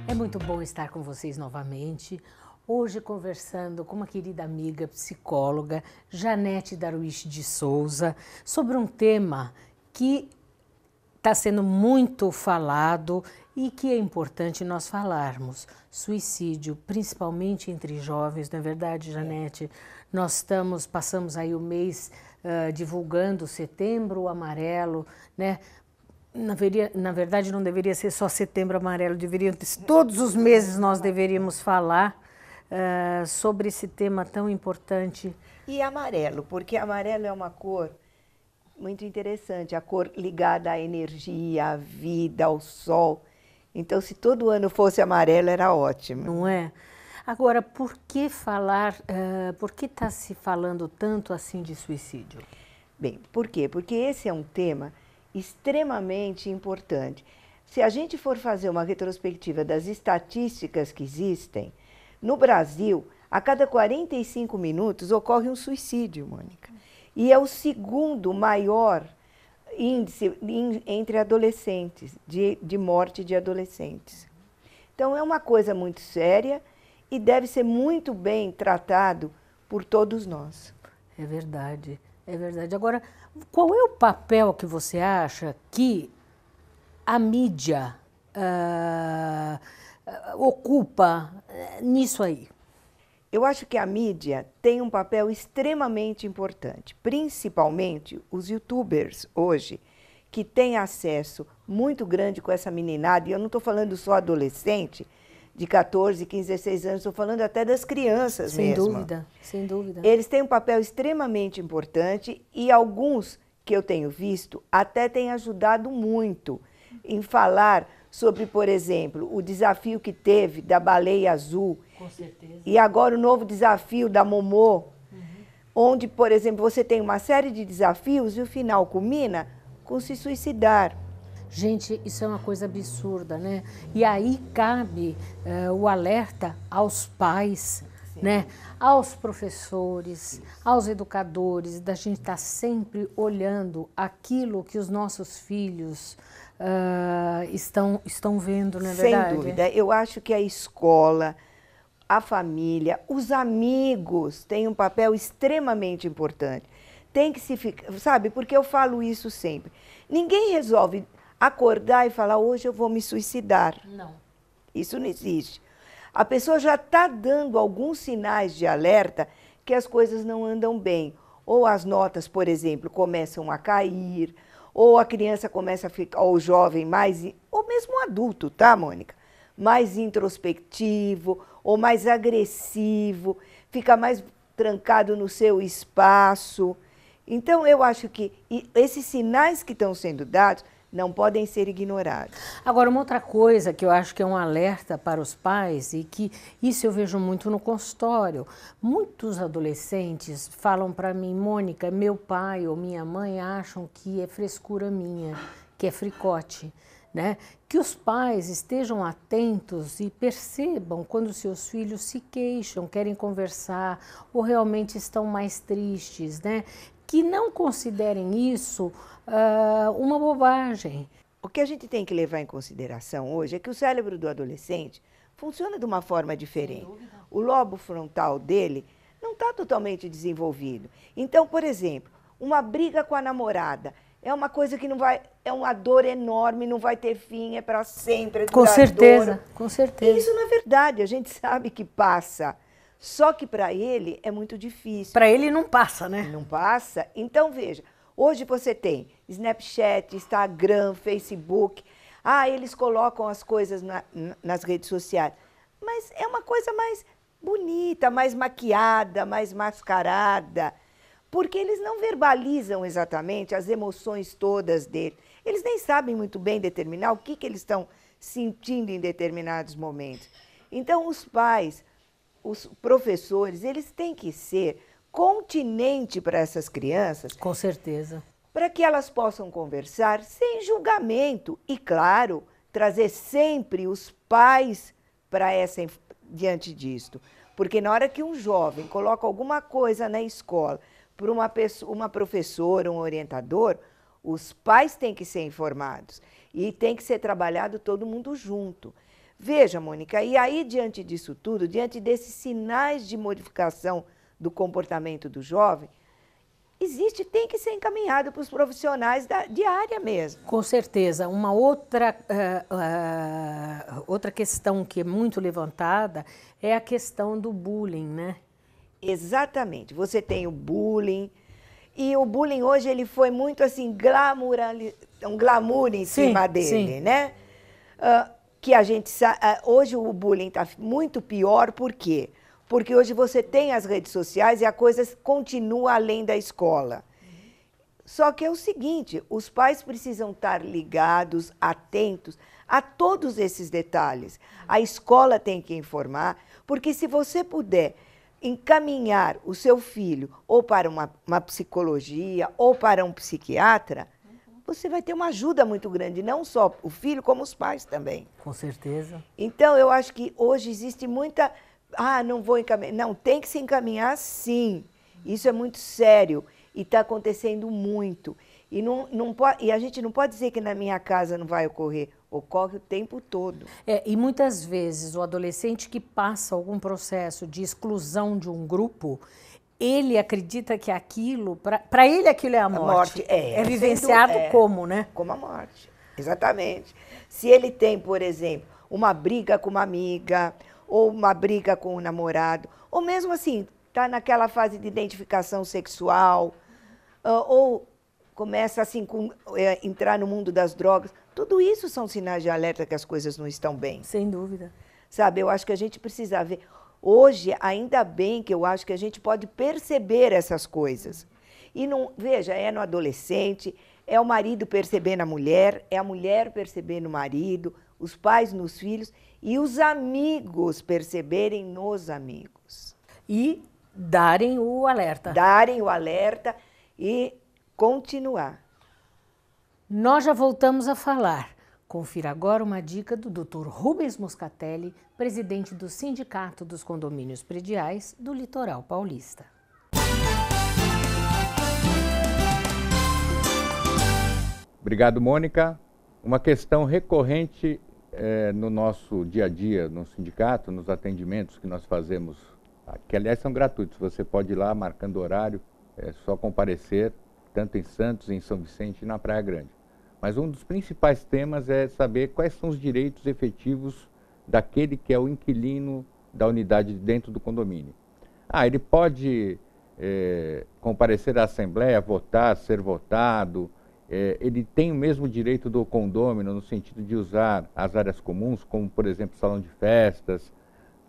É muito bom estar com vocês novamente, hoje conversando com uma querida amiga psicóloga, Janete Darwish de Souza, sobre um tema que está sendo muito falado e que é importante nós falarmos, suicídio, principalmente entre jovens, não é verdade, Janete? Nós passamos aí o mês divulgando Setembro Amarelo, né? Na verdade, não deveria ser só Setembro Amarelo, todos os meses nós deveríamos falar sobre esse tema tão importante. E amarelo, porque amarelo é uma cor muito interessante, a cor ligada à energia, à vida, ao sol. Então, se todo ano fosse amarelo, era ótimo. Não é? Agora, por que está se falando tanto assim de suicídio? Bem, por quê? Porque esse é um tema extremamente importante. Se a gente for fazer uma retrospectiva das estatísticas que existem, no Brasil, a cada 45 minutos ocorre um suicídio, Mônica. E é o segundo maior índice entre adolescentes, de morte de adolescentes. Então, é uma coisa muito séria e deve ser muito bem tratado por todos nós. É verdade, é verdade. Agora, qual é o papel que você acha que a mídia ocupa nisso aí? Eu acho que a mídia tem um papel extremamente importante, principalmente os youtubers hoje, que têm acesso muito grande com essa meninada, e eu não estou falando só adolescente, de 14, 15, 16 anos, estou falando até das crianças mesmo. Sem dúvida, sem dúvida. Eles têm um papel extremamente importante e alguns que eu tenho visto até têm ajudado muito em falar sobre, por exemplo, o desafio que teve da baleia azul. Com certeza. E agora o novo desafio da Momô, onde, por exemplo, você tem uma série de desafios e o final culmina com se suicidar. Gente, isso é uma coisa absurda, né? E aí cabe o alerta aos pais, né? Aos professores, aos educadores, da gente estar sempre olhando aquilo que os nossos filhos estão vendo, não é verdade? Sem dúvida. Eu acho que a escola, a família, os amigos têm um papel extremamente importante. Tem que se ficar, sabe, porque eu falo isso sempre. Ninguém resolve acordar e falar, hoje eu vou me suicidar. Não. Isso não existe. A pessoa já está dando alguns sinais de alerta que as coisas não andam bem. Ou as notas, por exemplo, começam a cair, ou a criança começa a ficar, ou o jovem mais, ou mesmo o adulto, tá, Mônica? Mais introspectivo, ou mais agressivo, fica mais trancado no seu espaço. Então, eu acho que esses sinais que estão sendo dados não podem ser ignorados. Agora, uma outra coisa que eu acho que é um alerta para os pais, e que isso eu vejo muito no consultório. Muitos adolescentes falam para mim, Mônica, meu pai ou minha mãe acham que é frescura minha, que é fricote, né? Que os pais estejam atentos e percebam quando seus filhos se queixam, querem conversar ou realmente estão mais tristes, né? Que não considerem isso uma bobagem. O que a gente tem que levar em consideração hoje é que o cérebro do adolescente funciona de uma forma diferente. O lobo frontal dele não está totalmente desenvolvido. Então, por exemplo, uma briga com a namorada é uma coisa que não vai, é uma dor enorme, não vai ter fim, é para sempre, é duradouro. Com certeza, com certeza. E isso não é verdade, a gente sabe que passa. Só que para ele é muito difícil. Para ele não passa, né? Não passa. Então, veja, hoje você tem Snapchat, Instagram, Facebook. Eles colocam as coisas nas redes sociais. Mas é uma coisa mais bonita, mais maquiada, mais mascarada. Porque eles não verbalizam exatamente as emoções todas dele. Eles nem sabem muito bem determinar o que eles estão sentindo em determinados momentos. Então, os pais, os professores, eles têm que ser continente para essas crianças. Com certeza. Para que elas possam conversar sem julgamento e, claro, trazer sempre os pais para diante disto. Porque na hora que um jovem coloca alguma coisa na escola para uma professora, um orientador, os pais têm que ser informados e tem que ser trabalhado todo mundo junto. Veja, Mônica, e aí diante disso tudo, diante desses sinais de modificação do comportamento do jovem, tem que ser encaminhado para os profissionais de área mesmo. Com certeza. Uma outra questão que é muito levantada é a questão do bullying, né? Exatamente. Você tem o bullying, e o bullying hoje ele foi muito assim, um glamour em cima dele, né? Que a gente hoje o bullying está muito pior, por quê? Porque hoje você tem as redes sociais e a coisa continua além da escola. Só que é o seguinte, os pais precisam estar ligados, atentos a todos esses detalhes. A escola tem que informar, porque se você puder encaminhar o seu filho ou para uma psicologia ou para um psiquiatra, você vai ter uma ajuda muito grande, não só o filho, como os pais também. Com certeza. Então, eu acho que hoje existe muita... não vou encaminhar. Não, tem que se encaminhar sim. Isso é muito sério e está acontecendo muito. E a gente não pode dizer que na minha casa não vai ocorrer. Ocorre o tempo todo. E muitas vezes o adolescente que passa algum processo de exclusão de um grupo, ele acredita que aquilo, para ele aquilo é a morte. É vivenciado como, né? Como a morte, exatamente. Se ele tem, por exemplo, uma briga com uma amiga, ou uma briga com um namorado, ou mesmo assim, está naquela fase de identificação sexual, ou começa assim, entrar no mundo das drogas, tudo isso são sinais de alerta que as coisas não estão bem. Sem dúvida. Sabe, eu acho que a gente precisa ver. Hoje, ainda bem que eu acho que a gente pode perceber essas coisas. E não, veja, é no adolescente, é o marido percebendo a mulher, é a mulher percebendo o marido, os pais nos filhos e os amigos perceberem nos amigos. E darem o alerta. Darem o alerta e continuar. Nós já voltamos a falar. Confira agora uma dica do Dr. Rubens Moscatelli, presidente do Sindicato dos Condomínios Prediais do Litoral Paulista. Obrigado, Mônica. Uma questão recorrente no nosso dia a dia, no sindicato, nos atendimentos que nós fazemos, que aliás são gratuitos, você pode ir lá marcando horário, é só comparecer, tanto em Santos, em São Vicente e na Praia Grande. Mas um dos principais temas é saber quais são os direitos efetivos daquele que é o inquilino da unidade dentro do condomínio. Ele pode comparecer à assembleia, votar, ser votado, ele tem o mesmo direito do condômino no sentido de usar as áreas comuns, como por exemplo salão de festas,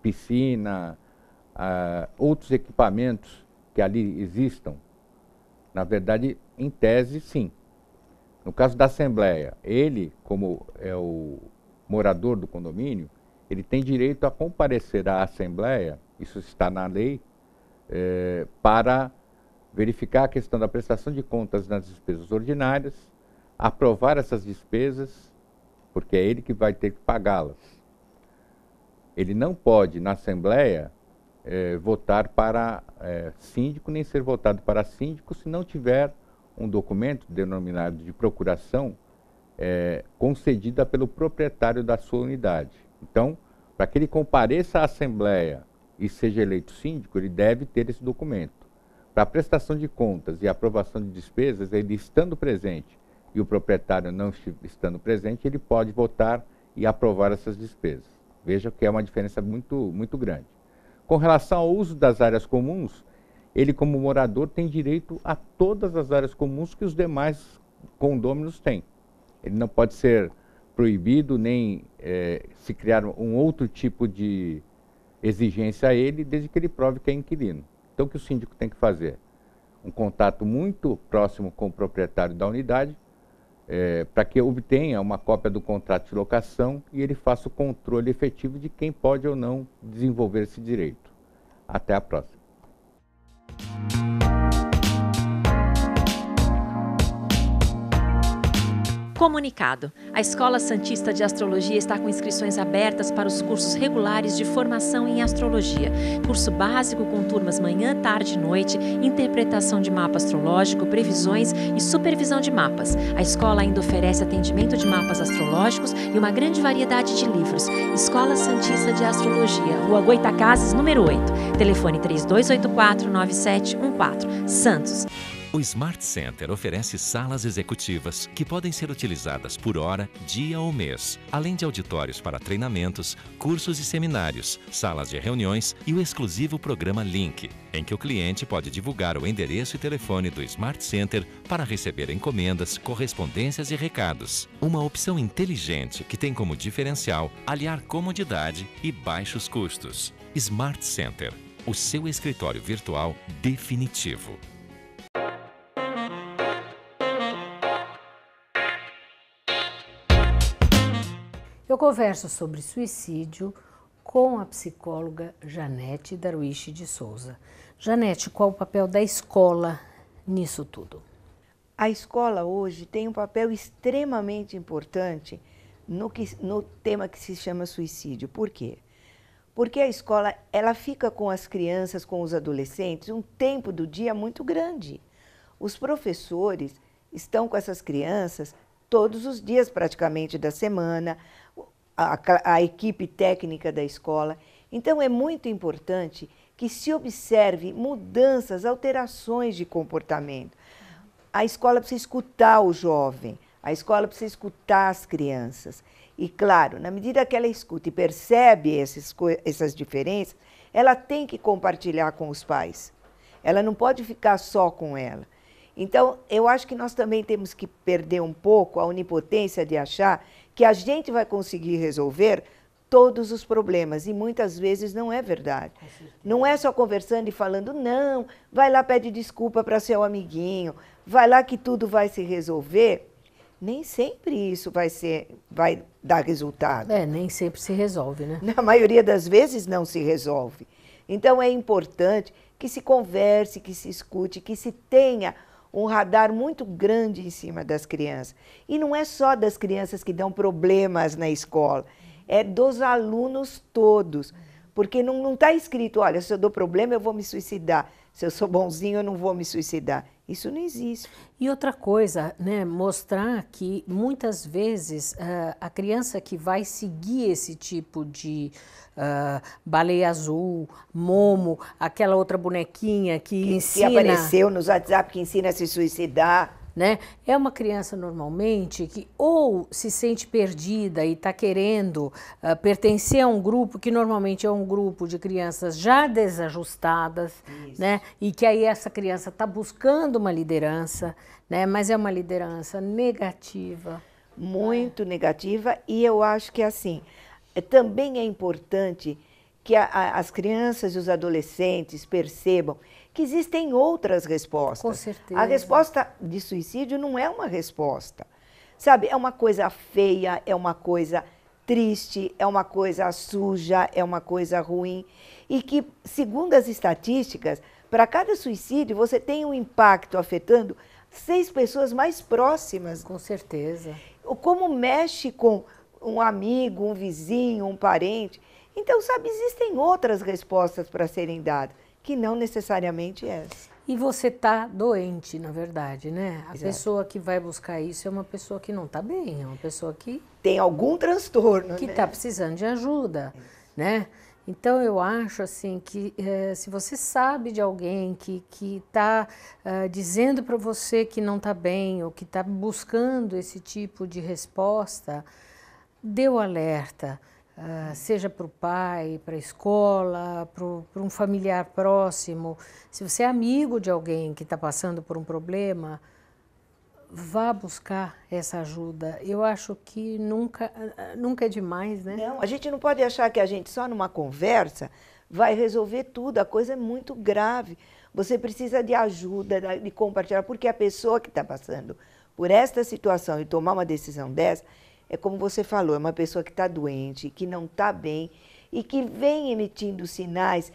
piscina, outros equipamentos que ali existam. Na verdade, em tese, sim. No caso da assembleia, ele, como é o morador do condomínio, ele tem direito a comparecer à assembleia, isso está na lei, para verificar a questão da prestação de contas nas despesas ordinárias, aprovar essas despesas, porque é ele que vai ter que pagá-las. Ele não pode, na assembleia, votar para síndico, nem ser votado para síndico, se não tiver um documento denominado de procuração concedida pelo proprietário da sua unidade. Então, para que ele compareça à assembleia e seja eleito síndico, ele deve ter esse documento. Para a prestação de contas e aprovação de despesas, ele estando presente e o proprietário não estando presente, ele pode votar e aprovar essas despesas. Veja que é uma diferença muito grande. Com relação ao uso das áreas comuns, ele como morador tem direito a todas as áreas comuns que os demais condôminos têm. Ele não pode ser proibido nem se criar um outro tipo de exigência a ele, desde que ele prove que é inquilino. Então, o que o síndico tem que fazer? Um contato muito próximo com o proprietário da unidade, para que obtenha uma cópia do contrato de locação e ele faça o controle efetivo de quem pode ou não desenvolver esse direito. Até a próxima. Comunicado. A Escola Santista de Astrologia está com inscrições abertas para os cursos regulares de formação em astrologia. Curso básico com turmas manhã, tarde e noite, interpretação de mapa astrológico, previsões e supervisão de mapas. A escola ainda oferece atendimento de mapas astrológicos e uma grande variedade de livros. Escola Santista de Astrologia, Rua Goitacazes, número 8. Telefone 3284-9714. Santos. O Smart Center oferece salas executivas que podem ser utilizadas por hora, dia ou mês, além de auditórios para treinamentos, cursos e seminários, salas de reuniões e o exclusivo programa Link, em que o cliente pode divulgar o endereço e telefone do Smart Center para receber encomendas, correspondências e recados. Uma opção inteligente que tem como diferencial aliar comodidade e baixos custos. Smart Center, o seu escritório virtual definitivo. Eu converso sobre suicídio com a psicóloga Janete Darwish de Souza. Janete, qual o papel da escola nisso tudo? A escola hoje tem um papel extremamente importante no tema que se chama suicídio. Por quê? Porque a escola ela fica com as crianças, com os adolescentes, um tempo do dia muito grande. Os professores estão com essas crianças todos os dias praticamente da semana, a equipe técnica da escola. Então é muito importante que se observe mudanças, alterações de comportamento. A escola precisa escutar o jovem, a escola precisa escutar as crianças. E claro, na medida que ela escuta e percebe essas diferenças, ela tem que compartilhar com os pais. Ela não pode ficar só com ela. Então, eu acho que nós também temos que perder um pouco a onipotência de achar que a gente vai conseguir resolver todos os problemas, e muitas vezes não é verdade. Não é só conversando e falando, não, vai lá, pede desculpa para seu amiguinho, vai lá que tudo vai se resolver. Nem sempre isso vai dar resultado. Nem sempre se resolve, né? Na maioria das vezes não se resolve. Então é importante que se converse, que se escute, que se tenha um radar muito grande em cima das crianças. E não é só das crianças que dão problemas na escola, é dos alunos todos. Porque não está escrito, olha, se eu dou problema eu vou me suicidar, se eu sou bonzinho eu não vou me suicidar. Isso não existe. E outra coisa, né, mostrar que muitas vezes a criança que vai seguir esse tipo de baleia azul, Momo, aquela outra bonequinha que ensina... Que apareceu nos WhatsApp, que ensina a se suicidar. Né? É uma criança normalmente que ou se sente perdida e está querendo pertencer a um grupo que normalmente é um grupo de crianças já desajustadas, né? E que aí essa criança está buscando uma liderança, né? Mas é uma liderança negativa. Muito negativa, e eu acho que assim, também é importante que as crianças e os adolescentes percebam que existem outras respostas. Com certeza. A resposta de suicídio não é uma resposta. Sabe, é uma coisa feia, é uma coisa triste, é uma coisa suja, é uma coisa ruim. E que, segundo as estatísticas, para cada suicídio você tem um impacto afetando 6 pessoas mais próximas. Com certeza. Como mexe com um amigo, um vizinho, um parente. Então, sabe, existem outras respostas para serem dadas, que não necessariamente essa. E você está doente, na verdade, né? A Exato. pessoa que vai buscar isso é uma pessoa que não está bem, é uma pessoa que... Tem algum transtorno, que né? está precisando de ajuda, né? Então, eu acho assim que se você sabe de alguém que está dizendo para você que não está bem ou que está buscando esse tipo de resposta, dê o alerta. Seja para o pai, para a escola, para um familiar próximo. Se você é amigo de alguém que está passando por um problema, vá buscar essa ajuda. Eu acho que nunca é demais, né? Não, a gente não pode achar que a gente só numa conversa vai resolver tudo. A coisa é muito grave. Você precisa de ajuda, de compartilhar, porque a pessoa que está passando por esta situação e tomar uma decisão dessa, é como você falou, é uma pessoa que está doente, que não está bem e que vem emitindo sinais,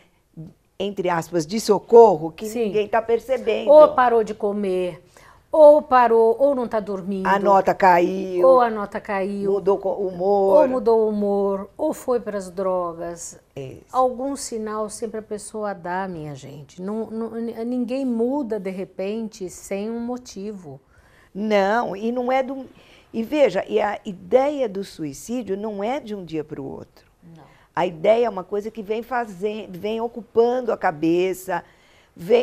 entre aspas, de socorro que Sim. ninguém está percebendo. Ou parou de comer, Ou parou, ou não está dormindo. A nota caiu. Ou a nota caiu. Mudou o humor. Ou mudou o humor, ou foi para as drogas. Isso. Algum sinal sempre a pessoa dá, minha gente. Ninguém muda de repente sem um motivo. Não, e não é do... E veja, e a ideia do suicídio não é de um dia para o outro. Não. A ideia é uma coisa que vem ocupando a cabeça,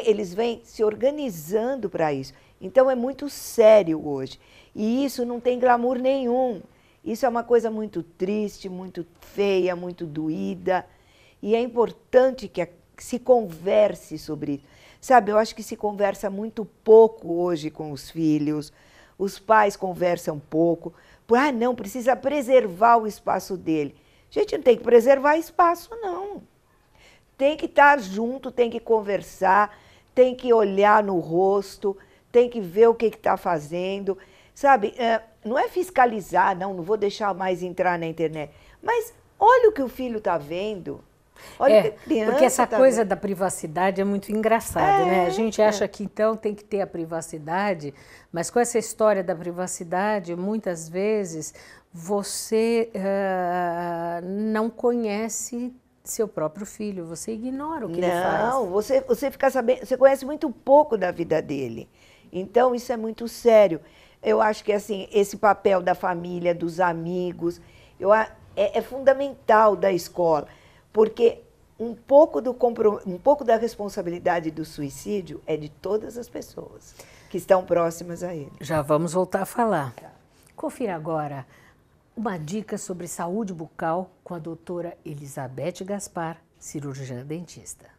eles vêm se organizando para isso. Então é muito sério hoje. E isso não tem glamour nenhum. Isso é uma coisa muito triste, muito feia, muito doída. E é importante que se converse sobre isso. Sabe, eu acho que se conversa muito pouco hoje com os filhos. Os pais conversam pouco. Não, precisa preservar o espaço dele. Gente, não tem que preservar espaço, não. Tem que estar junto, tem que conversar, tem que olhar no rosto, tem que ver o que está fazendo. Sabe, não é fiscalizar, não vou deixar mais entrar na internet. Mas olha o que o filho está vendo. Olha o que a criança porque essa tá coisa vendo. da privacidade é muito engraçada, né? A gente acha que então tem que ter a privacidade, mas com essa história da privacidade, muitas vezes você não conhece seu próprio filho, você ignora o que ele faz. Não, você fica sabendo, você conhece muito pouco da vida dele. Então, isso é muito sério. Eu acho que assim, esse papel da família, dos amigos, é fundamental da escola, porque um pouco da responsabilidade do suicídio é de todas as pessoas que estão próximas a ele. Já vamos voltar a falar. Confira agora uma dica sobre saúde bucal com a doutora Elizabeth Gaspar, cirurgiã dentista.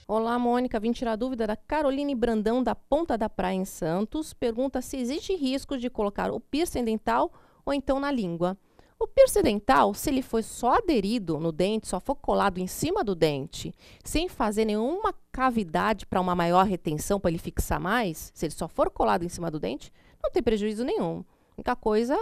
Olá, Mônica. Vim tirar dúvida da Caroline Brandão, da Ponta da Praia, em Santos. Pergunta se existe risco de colocar o piercing dental ou então na língua. O piercing dental, se ele foi só aderido no dente, só for colado em cima do dente, sem fazer nenhuma cavidade para uma maior retenção, para ele fixar mais, se ele só for colado em cima do dente, não tem prejuízo nenhum. A única coisa,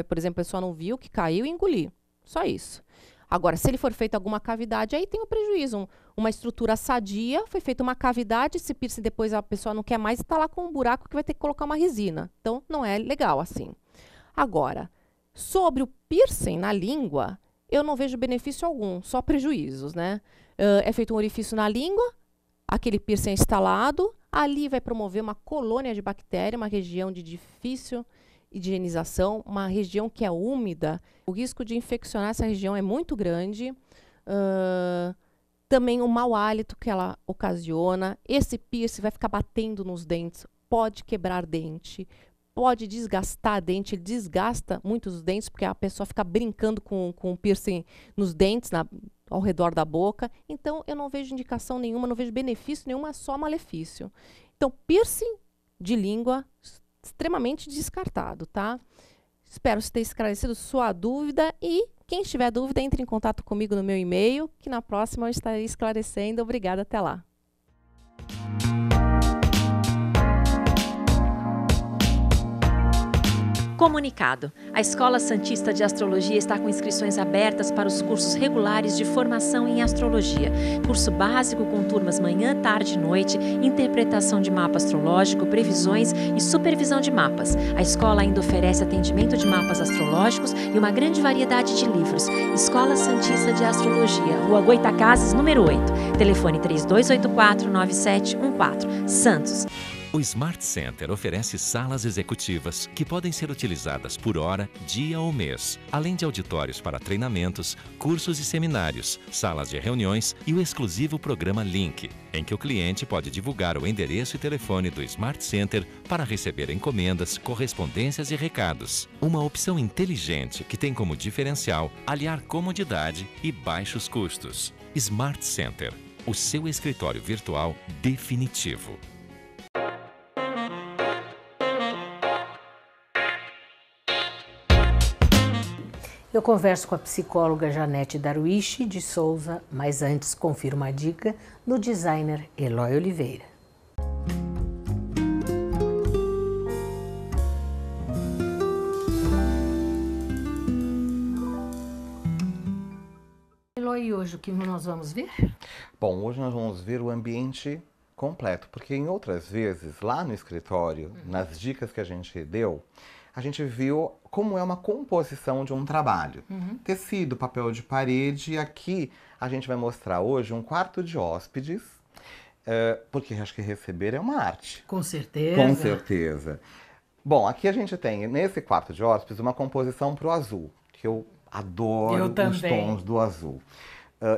por exemplo, a pessoa não viu que caiu e engoliu. Só isso. Agora, se ele for feito alguma cavidade, aí tem o prejuízo. Uma estrutura sadia, foi feita uma cavidade, se piercing depois a pessoa não quer mais, está lá com um buraco que vai ter que colocar uma resina. Então, não é legal assim. Agora, sobre o piercing na língua, eu não vejo benefício algum, só prejuízos, né? É feito um orifício na língua, aquele piercing é instalado, ali vai promover uma colônia de bactéria, uma região de difícil higienização, uma região que é úmida, o risco de infeccionar essa região é muito grande. Também o mau hálito que ela ocasiona. Esse piercing vai ficar batendo nos dentes, pode quebrar dente, pode desgastar dente, ele desgasta muito os dentes, porque a pessoa fica brincando com o piercing nos dentes, ao redor da boca. Então, eu não vejo indicação nenhuma, não vejo benefício nenhum, é só malefício. Então, piercing de língua, extremamente descartado, tá? Espero ter esclarecido sua dúvida e quem tiver dúvida, entre em contato comigo no meu e-mail, que na próxima eu estarei esclarecendo. Obrigada, até lá. Comunicado. A Escola Santista de Astrologia está com inscrições abertas para os cursos regulares de formação em astrologia. Curso básico com turmas manhã, tarde e noite, interpretação de mapa astrológico, previsões e supervisão de mapas. A escola ainda oferece atendimento de mapas astrológicos e uma grande variedade de livros. Escola Santista de Astrologia, Rua Goitacazes, número 8. Telefone 3284-9714. Santos. O Smart Center oferece salas executivas que podem ser utilizadas por hora, dia ou mês, além de auditórios para treinamentos, cursos e seminários, salas de reuniões e o exclusivo programa Link, em que o cliente pode divulgar o endereço e telefone do Smart Center para receber encomendas, correspondências e recados. Uma opção inteligente que tem como diferencial aliar comodidade e baixos custos. Smart Center, o seu escritório virtual definitivo. Eu converso com a psicóloga Janete Darwish de Souza, mas antes confiro uma dica do designer Eloy Oliveira. Eloy, hoje o que nós vamos ver? Bom, hoje nós vamos ver o ambiente completo, porque em outras vezes, lá no escritório, nas dicas que a gente deu, a gente viu como é uma composição de um trabalho. Tecido, papel de parede, e aqui a gente vai mostrar hoje um quarto de hóspedes, porque acho que receber é uma arte. Com certeza. Com certeza. Bom, aqui a gente tem, nesse quarto de hóspedes, uma composição para o azul, que eu adoro os tons do azul.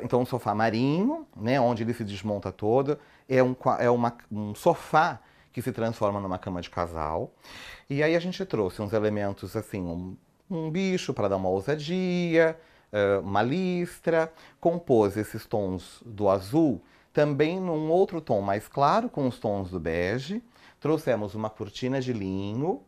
Então, um sofá marinho, né, onde ele se desmonta todo, é um sofá que se transforma numa cama de casal. E aí a gente trouxe uns elementos, assim, um bicho para dar uma ousadia, uma listra, compôs esses tons do azul, também num outro tom mais claro, com os tons do bege. Trouxemos uma cortina de linho,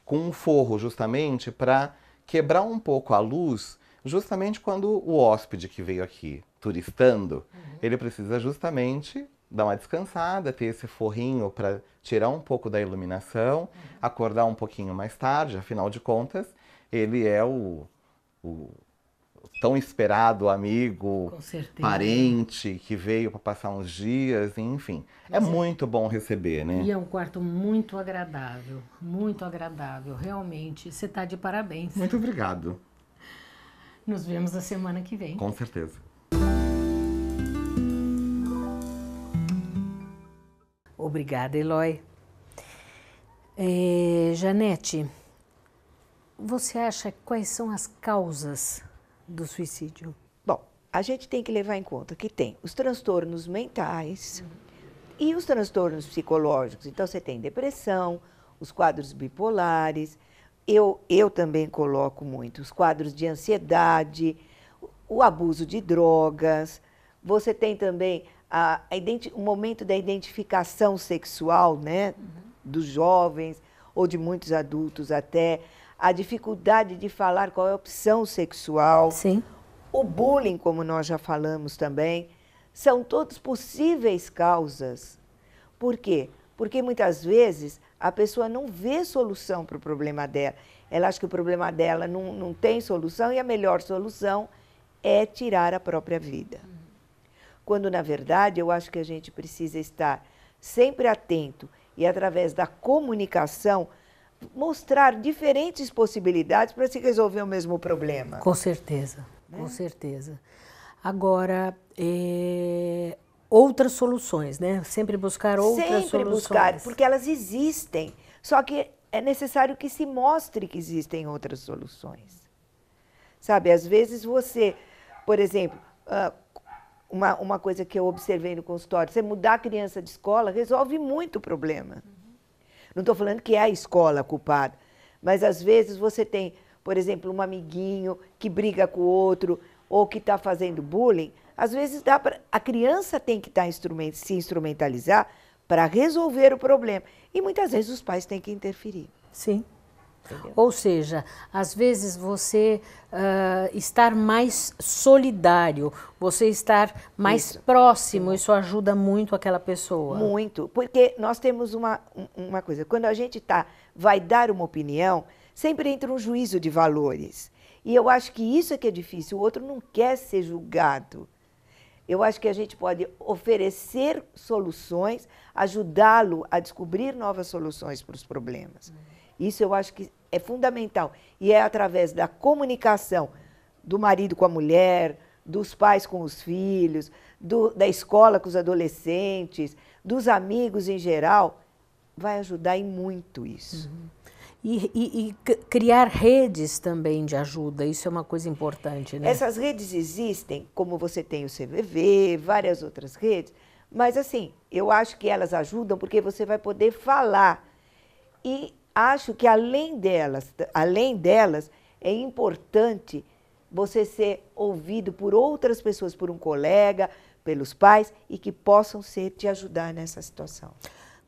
com um forro justamente para quebrar um pouco a luz, justamente quando o hóspede que veio aqui turistando, ele precisa justamente dar uma descansada, ter esse forrinho para tirar um pouco da iluminação, acordar um pouquinho mais tarde, afinal de contas, ele é o tão esperado amigo, parente que veio para passar uns dias, enfim. É muito bom receber, né? E é um quarto muito agradável, realmente. Você está de parabéns. Muito obrigado. Nos vemos na semana que vem. Com certeza. Obrigada, Eloy. Janete, você acha quais são as causas do suicídio? Bom, a gente tem que levar em conta que tem os transtornos mentais e os transtornos psicológicos. Então, você tem depressão, os quadros bipolares. Eu também coloco muito os quadros de ansiedade, o abuso de drogas. Você tem também o momento da identificação sexual, né, dos jovens ou de muitos adultos até, a dificuldade de falar qual é a opção sexual. Sim. O bullying, como nós já falamos também, são todos possíveis causas. Por quê? Porque muitas vezes a pessoa não vê solução para o problema dela. Ela acha que o problema dela não tem solução e a melhor solução é tirar a própria vida. Quando, na verdade, eu acho que a gente precisa estar sempre atento e, através da comunicação, mostrar diferentes possibilidades para se resolver o mesmo problema. Com certeza, né? Com certeza. Agora, outras soluções, né? Sempre buscar outras soluções. Sempre buscar, porque elas existem. Só que é necessário que se mostre que existem outras soluções. Sabe, às vezes você, por exemplo, uma coisa que eu observei no consultório, você mudar a criança de escola resolve muito o problema. Não estou falando que é a escola culpada, mas às vezes você tem, por exemplo, um amiguinho que briga com o outro ou que está fazendo bullying. Às vezes a criança tem que se instrumentalizar para resolver o problema. E muitas vezes os pais têm que interferir. Sim. Entendeu? Ou seja, às vezes você estar mais solidário, você estar mais próximo, isso ajuda muito aquela pessoa. Muito, porque nós temos uma coisa, quando a gente vai dar uma opinião, sempre entra um juízo de valores. E eu acho que isso é que é difícil, o outro não quer ser julgado. Eu acho que a gente pode oferecer soluções, ajudá-lo a descobrir novas soluções para os problemas. Isso eu acho que é fundamental. E é através da comunicação do marido com a mulher, dos pais com os filhos, da escola com os adolescentes, dos amigos em geral, vai ajudar em muito isso. E criar redes também de ajuda, isso é uma coisa importante, né? Essas redes existem, como você tem o CVV, várias outras redes, mas assim, eu acho que elas ajudam porque você vai poder falar. E acho que além delas, é importante você ser ouvido por outras pessoas, por um colega, pelos pais, e que possam te ajudar nessa situação.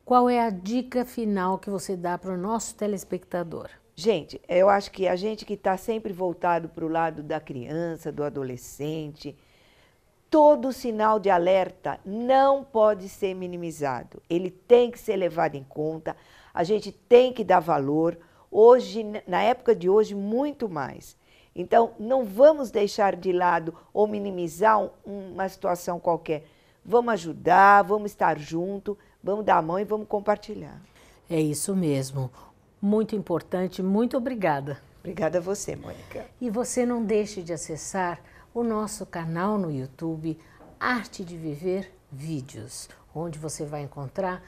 Qual é a dica final que você dá para o nosso telespectador? Gente, eu acho que a gente que está sempre voltado para o lado da criança, do adolescente, todo sinal de alerta não pode ser minimizado. Ele tem que ser levado em conta, a gente tem que dar valor. Hoje, na época de hoje, muito mais. Então, não vamos deixar de lado ou minimizar uma situação qualquer. Vamos ajudar, vamos estar junto, vamos dar a mão e vamos compartilhar. É isso mesmo. Muito importante, muito obrigada. Obrigada a você, Mônica. E você não deixe de acessar o nosso canal no YouTube, Arte de Viver Vídeos, onde você vai encontrar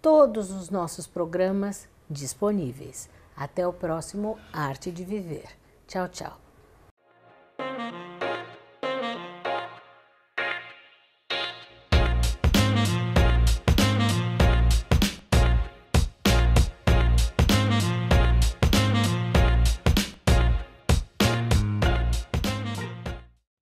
todos os nossos programas disponíveis. Até o próximo Arte de Viver. Tchau, tchau.